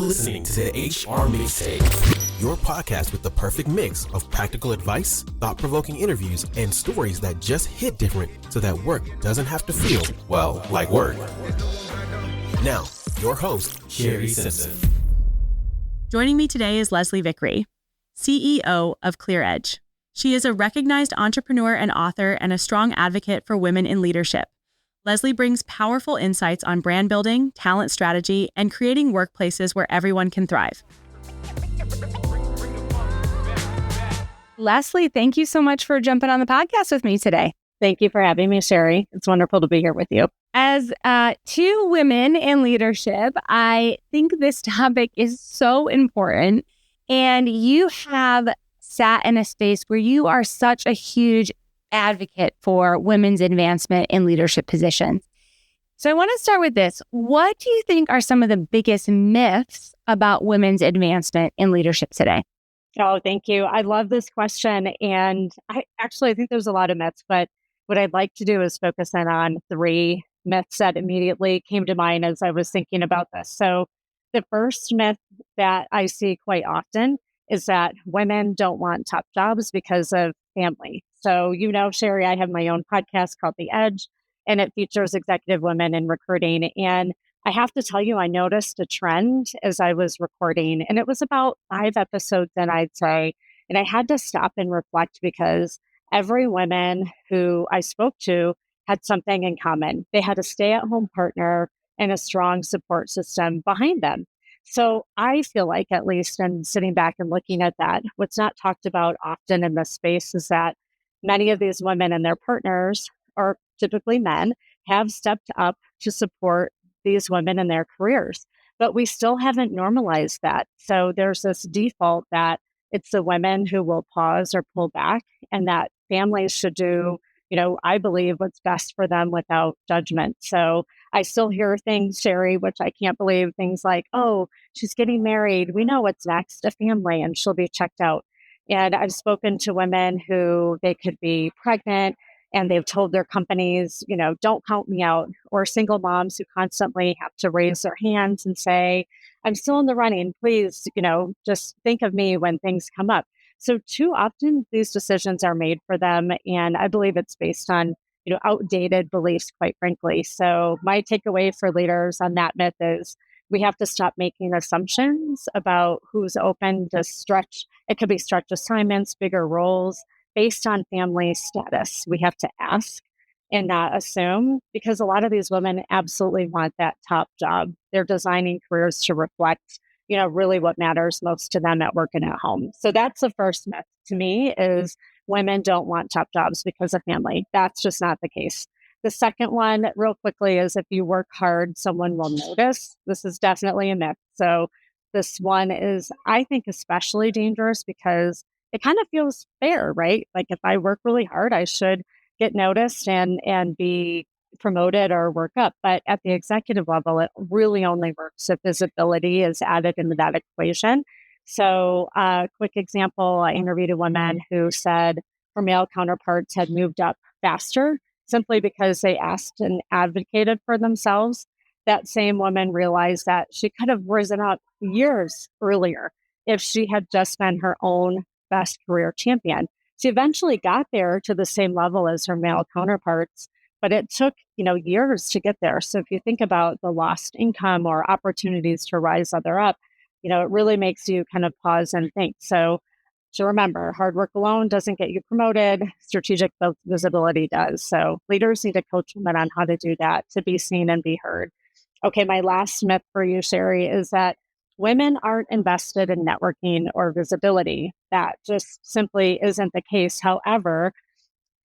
You're listening to the HR Mixtape, your podcast with the perfect mix of practical advice, thought-provoking interviews, and stories that just hit different so that work doesn't have to feel, well, like work. Now, your host, Sherry Simpson. Joining me today is Leslie Vickrey, CEO of ClearEdge. She is a recognized entrepreneur and author and a strong advocate for women in leadership. Leslie brings powerful insights on brand building, talent strategy, and creating workplaces where everyone can thrive. Leslie, thank you so much for jumping on the podcast with me today. Thank you for having me, Sherry. It's wonderful to be here with you. As two women in leadership, I think this topic is so important. And you have sat in a space where you are such a huge advocate for women's advancement in leadership positions. So I want to start with this. What do you think are some of the biggest myths about women's advancement in leadership today? Oh, thank you. I love this question. And I think there's a lot of myths, but what I'd like to do is focus in on three myths that immediately came to mind as I was thinking about this. So the first myth that I see quite often is that women don't want top jobs because of family. So, Sherry, I have my own podcast called The Edge, and it features executive women in recruiting. And I have to tell you, I noticed a trend as I was recording, and it was about 5 episodes in, I'd say. And I had to stop and reflect because every woman who I spoke to had something in common. They had a stay-at-home partner and a strong support system behind them. So I feel like, at least, and sitting back and looking at that, what's not talked about often in this space is that many of these women and their partners, or typically men, have stepped up to support these women in their careers. But we still haven't normalized that. So there's this default that it's the women who will pause or pull back, and that families should do, I believe, what's best for them without judgment. So I still hear things, Sherry, which I can't believe, things like, oh, she's getting married. We know what's next, a family, and she'll be checked out. And I've spoken to women who they could be pregnant and they've told their companies, don't count me out, or single moms who constantly have to raise their hands and say, I'm still in the running. Please, just think of me when things come up. So too often these decisions are made for them. And I believe it's based on, outdated beliefs, quite frankly. So my takeaway for leaders on that myth is we have to stop making assumptions about who's open to stretch. It could be stretch assignments, bigger roles based on family status. We have to ask and not assume, because a lot of these women absolutely want that top job. They're designing careers to reflect, really what matters most to them at work and at home. So that's the first myth to me, is women don't want top jobs because of family. That's just not the case. The second one, real quickly, is if you work hard, someone will notice. This is definitely a myth. So this one is, I think, especially dangerous because it kind of feels fair, right? Like if I work really hard, I should get noticed and be promoted or work up. But at the executive level, it really only works if visibility is added into that equation. So quick example, I interviewed a woman who said her male counterparts had moved up faster simply because they asked and advocated for themselves. That same woman realized that she could have risen up years earlier if she had just been her own best career champion. She eventually got there to the same level as her male counterparts, but it took, years to get there. So if you think about the lost income or opportunities to rise other up, it really makes you kind of pause and think. So remember, hard work alone doesn't get you promoted. Strategic visibility does. So leaders need to coach women on how to do that, to be seen and be heard. Okay, my last myth for you, Sherry, is that women aren't invested in networking or visibility. That just simply isn't the case. However,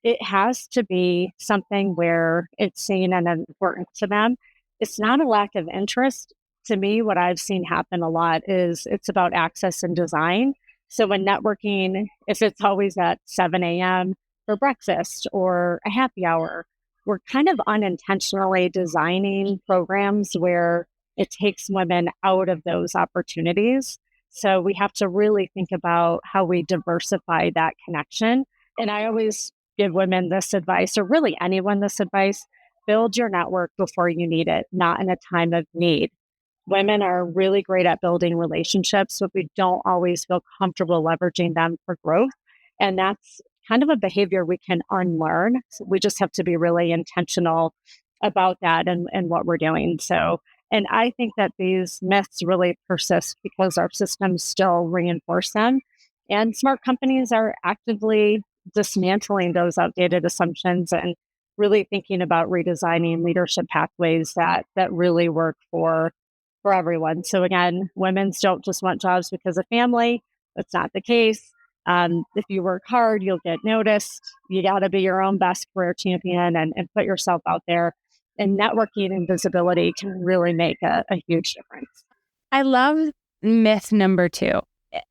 it has to be something where it's seen and important to them. It's not a lack of interest. To me, what I've seen happen a lot is it's about access and design. So when networking, if it's always at 7 a.m. for breakfast or a happy hour, we're kind of unintentionally designing programs where it takes women out of those opportunities. So we have to really think about how we diversify that connection. And I always give women this advice, or really anyone this advice: build your network before you need it, not in a time of need. women are really great at building relationships, but we don't always feel comfortable leveraging them for growth. And that's kind of a behavior we can unlearn. So we just have to be really intentional about that and what we're doing. So, and I think that these myths really persist because our systems still reinforce them. And smart companies are actively dismantling those outdated assumptions and really thinking about redesigning leadership pathways that really work for everyone. So again, women don't just want jobs because of family. That's not the case. If you work hard, you'll get noticed. You got to be your own best career champion and put yourself out there. And networking and visibility can really make a huge difference. I love myth number 2.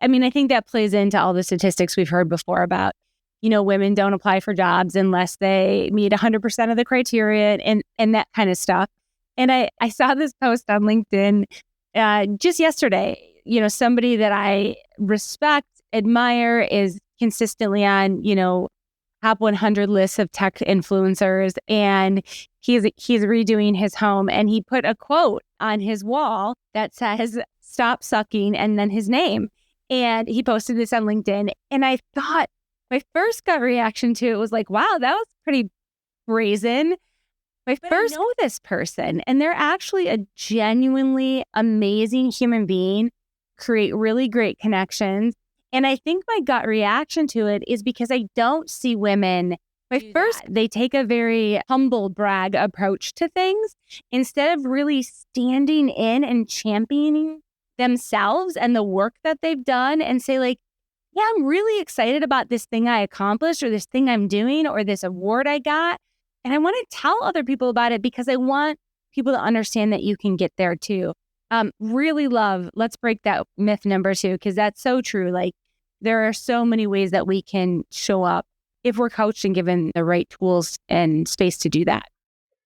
I mean, I think that plays into all the statistics we've heard before about, women don't apply for jobs unless they meet 100% of the criteria and that kind of stuff. And I saw this post on LinkedIn just yesterday. Somebody that I respect, admire, is consistently on, top 100 lists of tech influencers. And he's redoing his home. And he put a quote on his wall that says, "Stop sucking," and then his name. And he posted this on LinkedIn. And I thought, my first gut reaction to it was like, wow, that was pretty brazen. I know this person, and they're actually a genuinely amazing human being, create really great connections. And I think my gut reaction to it is because I don't see women. They take a very humble brag approach to things instead of really standing in and championing themselves and the work that they've done and say like, yeah, I'm really excited about this thing I accomplished or this thing I'm doing or this award I got. And I want to tell other people about it because I want people to understand that you can get there too. Really love, let's break that myth number 2, because that's so true. Like, there are so many ways that we can show up if we're coached and given the right tools and space to do that.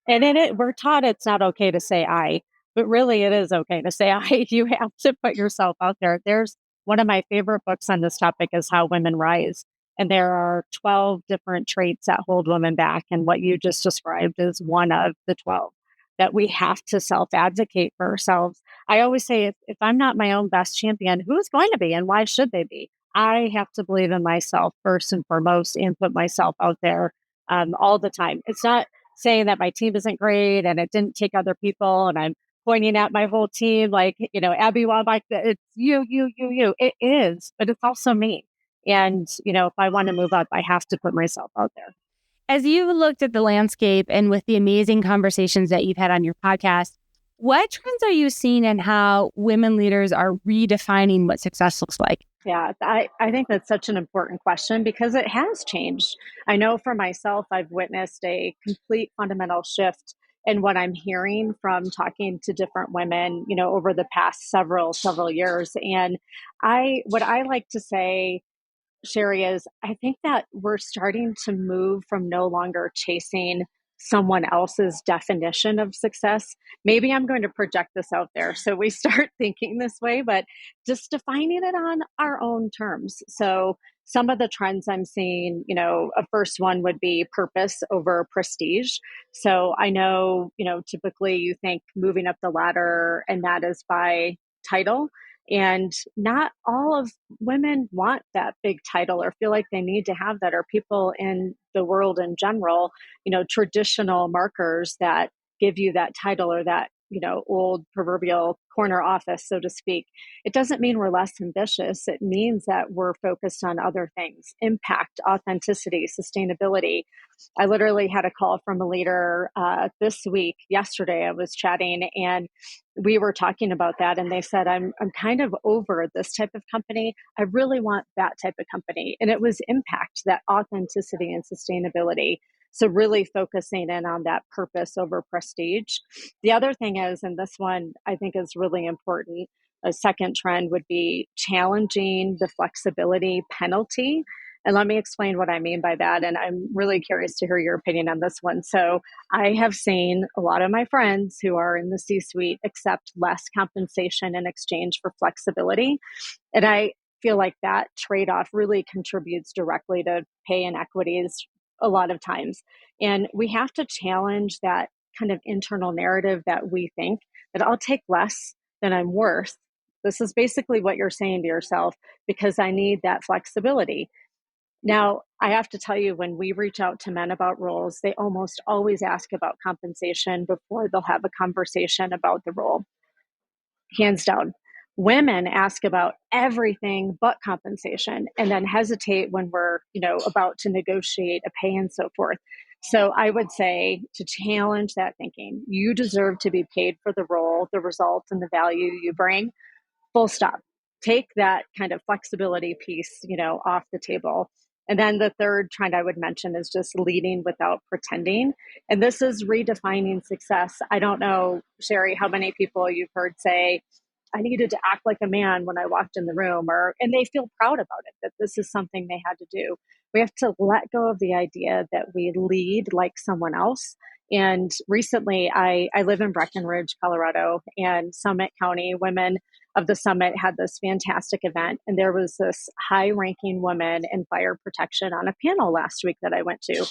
And in it, we're taught it's not okay to say I, but really it is okay to say I. You have to put yourself out there. There's one of my favorite books on this topic is How Women Rise. And there are 12 different traits that hold women back. And what you just described is one of the 12 that we have to self-advocate for ourselves. I always say, if I'm not my own best champion, who's going to be and why should they be? I have to believe in myself first and foremost and put myself out there all the time. It's not saying that my team isn't great and it didn't take other people and I'm pointing at my whole team like, Abby Wambach, it's you. It is, but it's also me. And, if I want to move up, I have to put myself out there. As you've looked at the landscape and with the amazing conversations that you've had on your podcast, what trends are you seeing in how women leaders are redefining what success looks like? Yeah, I think that's such an important question because it has changed. I know for myself, I've witnessed a complete fundamental shift in what I'm hearing from talking to different women, over the past several years. And what I like to say, Sherry, is I think that we're starting to move from no longer chasing someone else's definition of success. Maybe I'm going to project this out there. So we start thinking this way, but just defining it on our own terms. So some of the trends I'm seeing, a first one would be purpose over prestige. So I know, typically you think moving up the ladder and that is by title. And not all of women want that big title or feel like they need to have that, or people in the world in general, traditional markers that give you that title or that, old proverbial corner office, so to speak. It doesn't mean we're less ambitious. It means that we're focused on other things: impact, authenticity, sustainability. I literally had a call from a leader this week. Yesterday, I was chatting and we were talking about that, and they said, I'm kind of over this type of company. I really want that type of company. And it was impact, that authenticity and sustainability. So really focusing in on that purpose over prestige. The other thing is, and this one I think is really important, a second trend would be challenging the flexibility penalty. And let me explain what I mean by that. And I'm really curious to hear your opinion on this one. So I have seen a lot of my friends who are in the C-suite accept less compensation in exchange for flexibility. And I feel like that trade-off really contributes directly to pay inequities a lot of times. And we have to challenge that kind of internal narrative that we think that I'll take less than I'm worth. This is basically what you're saying to yourself, because I need that flexibility. Now, I have to tell you, when we reach out to men about roles, they almost always ask about compensation before they'll have a conversation about the role. Hands down. Women ask about everything but compensation and then hesitate when we're, about to negotiate a pay and so forth. So I would say, to challenge that thinking, you deserve to be paid for the role, the results, and the value you bring. Full stop. Take that kind of flexibility piece, off the table. And then the third trend I would mention is just leading without pretending. And this is redefining success. I don't know, Sherry, how many people you've heard say, I needed to act like a man when I walked in the room, and they feel proud about it, that this is something they had to do. We have to let go of the idea that we lead like someone else. And recently, I live in Breckenridge, Colorado, and Summit County women of the Summit had this fantastic event. And there was this high-ranking woman in fire protection on a panel last week that I went to.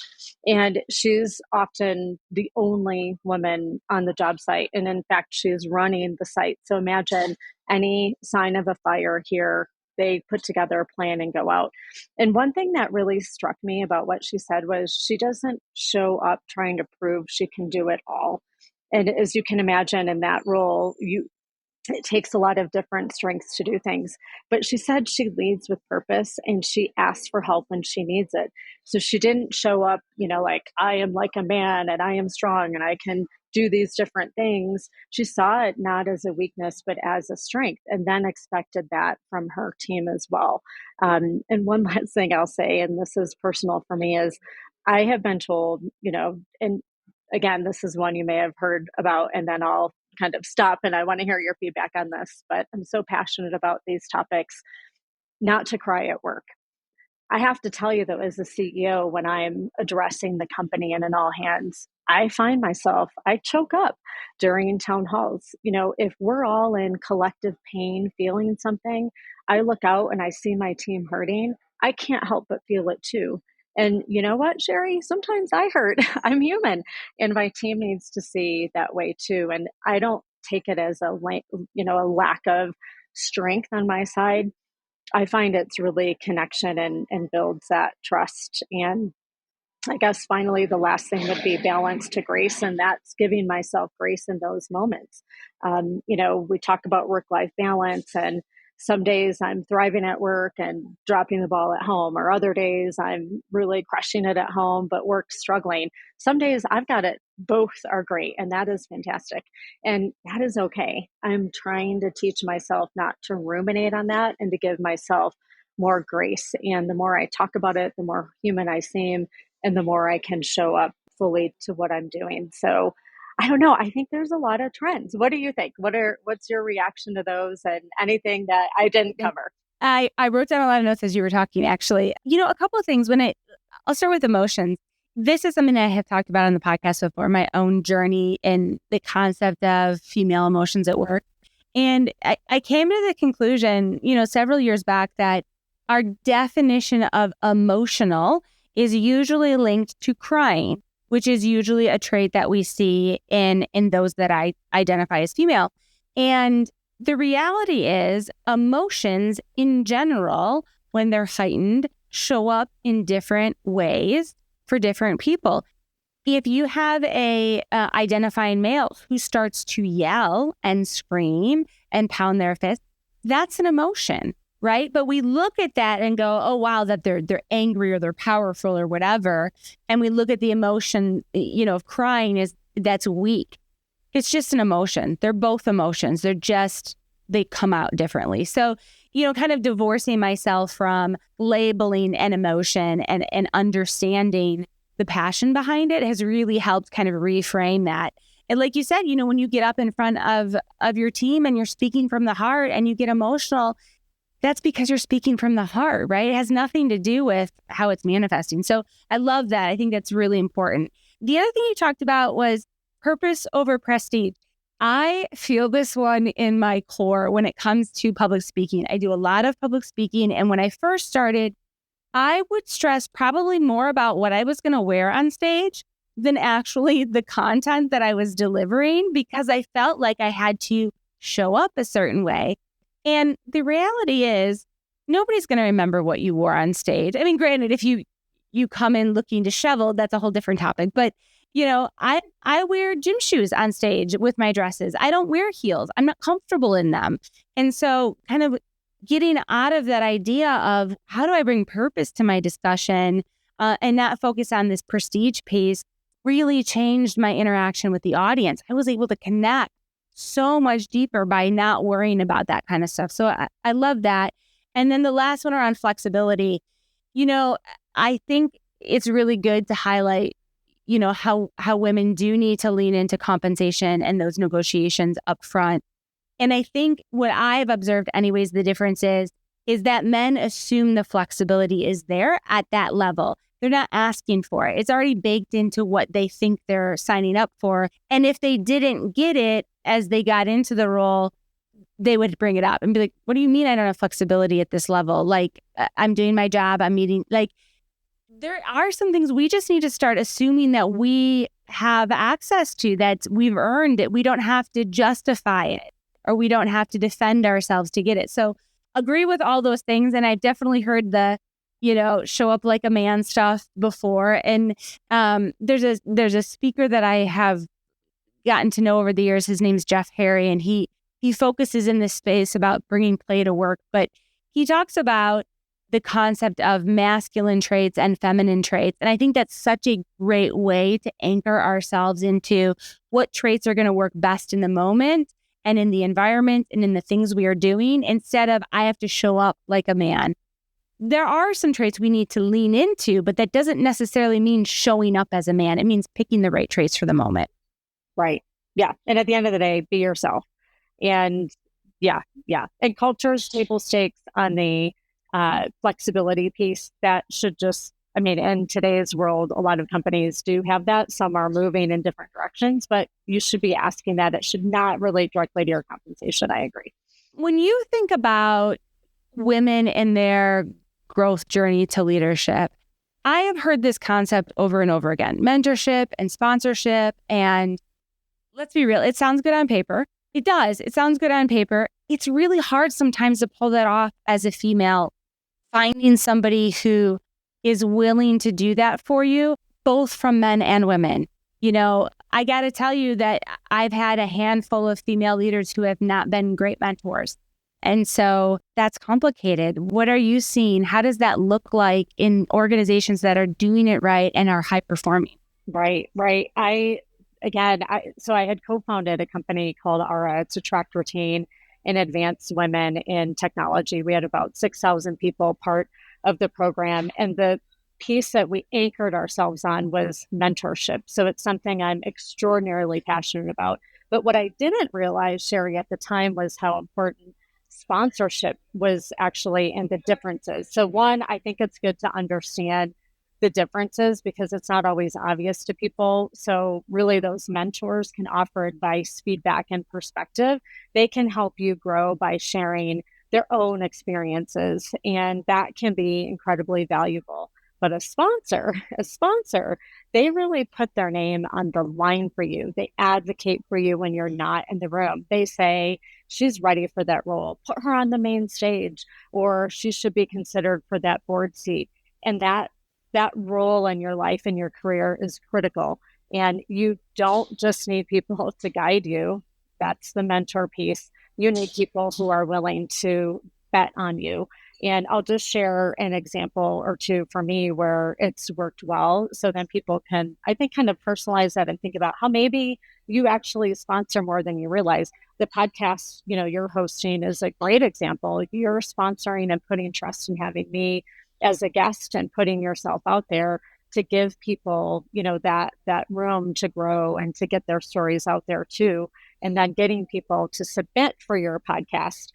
And she's often the only woman on the job site. And in fact, she's running the site. So imagine any sign of a fire here, they put together a plan and go out. And one thing that really struck me about what she said was, she doesn't show up trying to prove she can do it all. And as you can imagine, in that role, it takes a lot of different strengths to do things. But she said she leads with purpose and she asks for help when she needs it. So she didn't show up, like, I am like a man and I am strong and I can do these different things. She saw it not as a weakness, but as a strength, and then expected that from her team as well. And one last thing I'll say, and this is personal for me, is I have been told, and again, this is one you may have heard about, and then I'll kind of stop and I want to hear your feedback on this, but I'm so passionate about these topics, not to cry at work. I have to tell you, though, as a CEO, when I'm addressing the company and in all hands, I find myself, I choke up during town halls. If we're all in collective pain, feeling something, I look out and I see my team hurting. I can't help but feel it too. And you know what, Sherry? Sometimes I hurt. I'm human, and my team needs to see that way too. And I don't take it as a lack of strength on my side. I find it's really connection and builds that trust. And I guess finally, the last thing would be balance to grace, and that's giving myself grace in those moments. We talk about work-life balance, and some days I'm thriving at work and dropping the ball at home, or other days I'm really crushing it at home, but work's struggling. Some days I've got it. Both are great, and that is fantastic. And that is okay. I'm trying to teach myself not to ruminate on that and to give myself more grace. And the more I talk about it, the more human I seem, and the more I can show up fully to what I'm doing. So I don't know. I think there's a lot of trends. What do you think? What's your reaction to those, and anything that I didn't cover? I wrote down a lot of notes as you were talking, actually. A couple of things. I'll start with emotions. This is something I have talked about on the podcast before, my own journey and the concept of female emotions at work. And I came to the conclusion, several years back, that our definition of emotional is usually linked to crying, which is usually a trait that we see in those that I identify as female. And the reality is, emotions in general, when they're heightened, show up in different ways for different people. If you have a identifying male who starts to yell and scream and pound their fist, that's an emotion, right? But we look at that and go, oh, wow, that they're angry or they're powerful or whatever. And we look at the emotion, of crying that's weak. It's just an emotion. They're both emotions. They come out differently. So, kind of divorcing myself from labeling an emotion and understanding the passion behind it has really helped kind of reframe that. And like you said, when you get up in front of your team and you're speaking from the heart and you get emotional, that's because you're speaking from the heart, right? It has nothing to do with how it's manifesting. So I love that. I think that's really important. The other thing you talked about was purpose over prestige. I feel this one in my core when it comes to public speaking. I do a lot of public speaking. And when I first started, I would stress probably more about what I was going to wear on stage than actually the content that I was delivering, because I felt like I had to show up a certain way. And the reality is, nobody's going to remember what you wore on stage. I mean, granted, if you come in looking disheveled, that's a whole different topic. But, I wear gym shoes on stage with my dresses. I don't wear heels. I'm not comfortable in them. And so kind of getting out of that idea of how do I bring purpose to my discussion and not focus on this prestige piece really changed my interaction with the audience. I was able to connect so much deeper by not worrying about that kind of stuff. So I love that. And then the last one around flexibility, I think it's really good to highlight, how women do need to lean into compensation and those negotiations up front. And I think what I've observed anyways, the difference is that men assume the flexibility is there at that level. They're not asking for it. It's already baked into what they think they're signing up for. And if they didn't get it as they got into the role, they would bring it up and be like, what do you mean I don't have flexibility at this level? Like, I'm doing my job, I'm meeting, like, there are some things we just need to start assuming that we have access to, that we've earned it. We don't have to justify it, or we don't have to defend ourselves to get it. So agree with all those things. And I've definitely heard the, show up like a man stuff before. And there's a speaker that I have gotten to know over the years. His name's Jeff Harry, and he focuses in this space about bringing play to work. But he talks about the concept of masculine traits and feminine traits. And I think that's such a great way to anchor ourselves into what traits are going to work best in the moment and in the environment and in the things we are doing, instead of I have to show up like a man. There are some traits we need to lean into, but that doesn't necessarily mean showing up as a man. It means picking the right traits for the moment. Right. Yeah. And at the end of the day, be yourself. And yeah. And culture's table stakes on the flexibility piece that should just, in today's world, a lot of companies do have that. Some are moving in different directions, but you should be asking that. It should not relate directly to your compensation. I agree. When you think about women and their growth journey to leadership, I have heard this concept over and over again: mentorship and sponsorship. And let's be real, it sounds good on paper. It does. It sounds good on paper. It's really hard sometimes to pull that off as a female, finding somebody who is willing to do that for you, both from men and women. I got to tell you that I've had a handful of female leaders who have not been great mentors. And so that's complicated. What are you seeing? How does that look like in organizations that are doing it right and are high performing? Right. I had co-founded a company called Aura to attract, retain, and advance women in technology. We had about 6,000 people part of the program. And the piece that we anchored ourselves on was mentorship. So it's something I'm extraordinarily passionate about. But what I didn't realize, Sherry, at the time was how important sponsorship was actually, and the differences. So one, I think it's good to understand the differences because it's not always obvious to people. So really those mentors can offer advice, feedback, and perspective. They can help you grow by sharing their own experiences, and that can be incredibly valuable. But a sponsor, they really put their name on the line for you. They advocate for you when you're not in the room. They say, she's ready for that role. Put her on the main stage, or she should be considered for that board seat. And that role in your life and your career is critical. And you don't just need people to guide you. That's the mentor piece. You need people who are willing to bet on you. And I'll just share an example or two for me where it's worked well. So then people can, I think, kind of personalize that and think about how maybe you actually sponsor more than you realize. The podcast, you're hosting is a great example. You're sponsoring and putting trust in having me as a guest and putting yourself out there to give people, that room to grow and to get their stories out there too. And then getting people to submit for your podcast,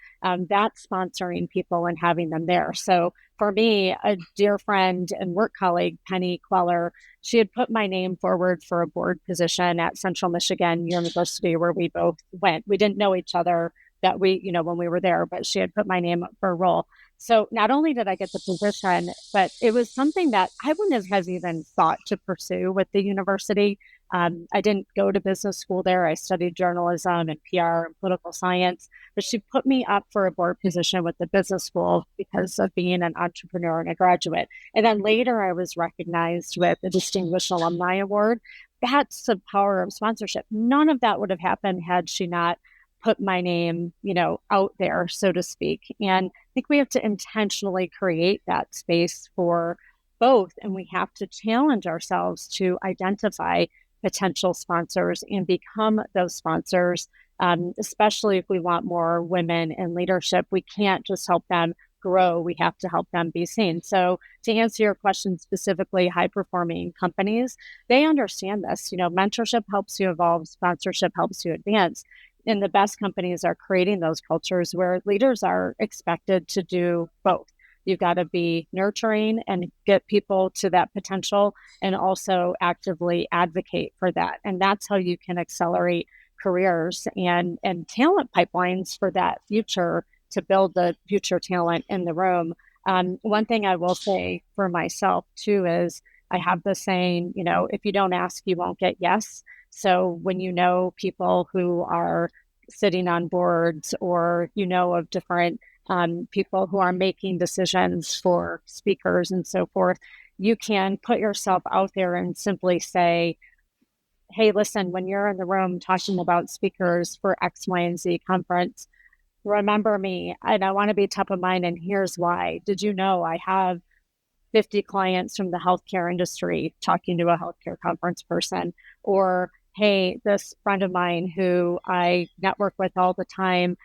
that's sponsoring people and having them there. So for me, a dear friend and work colleague, Penny Queller, she had put my name forward for a board position at Central Michigan University, where we both went. We didn't know each other when we were there, but she had put my name up for a role. So not only did I get the position, but it was something that I wouldn't have even thought to pursue with the university. I didn't go to business school there. I studied journalism and PR and political science, but she put me up for a board position with the business school because of being an entrepreneur and a graduate. And then later I was recognized with the Distinguished Alumni Award. That's the power of sponsorship. None of that would have happened had she not put my name, out there, so to speak. And I think we have to intentionally create that space for both. And we have to challenge ourselves to identify potential sponsors and become those sponsors, especially if we want more women in leadership. We can't just help them grow. We have to help them be seen. So to answer your question specifically, high-performing companies, they understand this. Mentorship helps you evolve, sponsorship helps you advance. And the best companies are creating those cultures where leaders are expected to do both. You've got to be nurturing and get people to that potential and also actively advocate for that. And that's how you can accelerate careers and talent pipelines for that future, to build the future talent in the room. One thing I will say for myself too is I have the saying, if you don't ask, you won't get yes. So when people who are sitting on boards, or of different people who are making decisions for speakers and so forth, you can put yourself out there and simply say, hey, listen, when you're in the room talking about speakers for X, Y, and Z conference, remember me, and I want to be top of mind, and here's why. Did you know I have 50 clients from the healthcare industry talking to a healthcare conference person? Or, hey, this friend of mine who I network with all the time,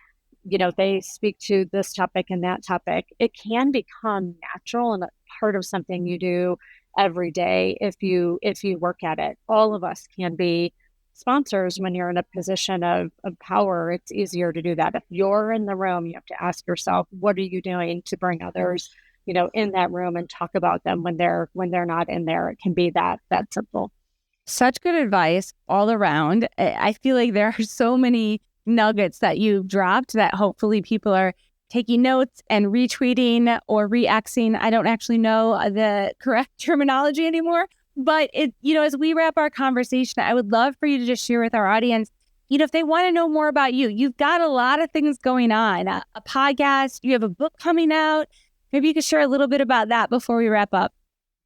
they speak to this topic and that topic. It can become natural and a part of something you do every day if you work at it. All of us can be sponsors when you're in a position of power. It's easier to do that. If you're in the room, you have to ask yourself, what are you doing to bring others in that room and talk about them when they're not in there? It can be that simple. Such good advice all around. I feel like there are so many nuggets that you've dropped that hopefully people are taking notes and retweeting or re-Xing. I don't actually know the correct terminology anymore, but as we wrap our conversation, I would love for you to just share with our audience, if they want to know more about you. You've got a lot of things going on, a podcast, you have a book coming out. Maybe you could share a little bit about that before we wrap up.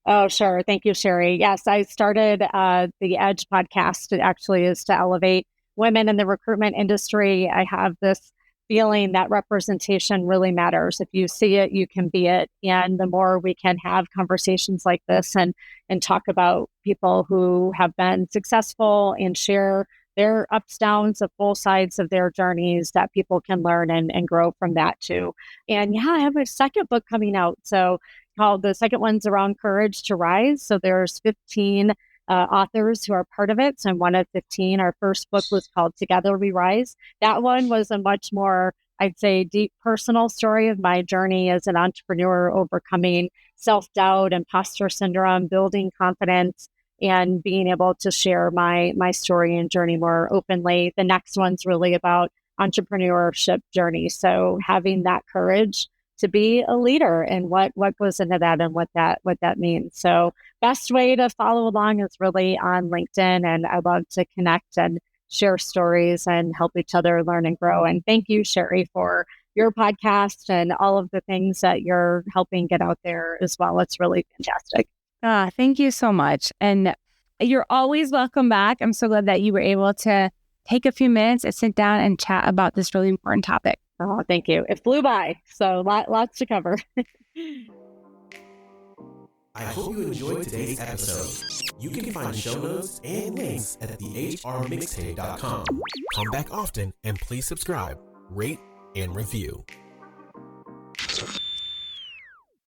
Oh, sure. Thank you, Sherry. Yes, I started the Edge podcast. It actually is to elevate women in the recruitment industry. I have this feeling that representation really matters. If you see it, you can be it. And the more we can have conversations like this and talk about people who have been successful and share their ups, downs, of both sides of their journeys, that people can learn and grow from that too. And I have a second book coming out. So the second one's around Courage to Rise. So there's 15 authors who are part of it. So I'm one of 15. Our first book was called Together We Rise. That one was a much more, I'd say, deep personal story of my journey as an entrepreneur, overcoming self-doubt, imposter syndrome, building confidence, and being able to share my story and journey more openly. The next one's really about entrepreneurship journey. So having that courage to be a leader and what goes into that and what that means. So best way to follow along is really on LinkedIn, and I love to connect and share stories and help each other learn and grow. And thank you, Sherry, for your podcast and all of the things that you're helping get out there as well. It's really fantastic. Thank you so much. And you're always welcome back. I'm so glad that you were able to take a few minutes and sit down and chat about this really important topic. Oh, thank you. It flew by. So lots to cover. I hope you enjoyed today's episode. You can find show notes and links at thehrmixtape.com. Come back often and please subscribe, rate, and review.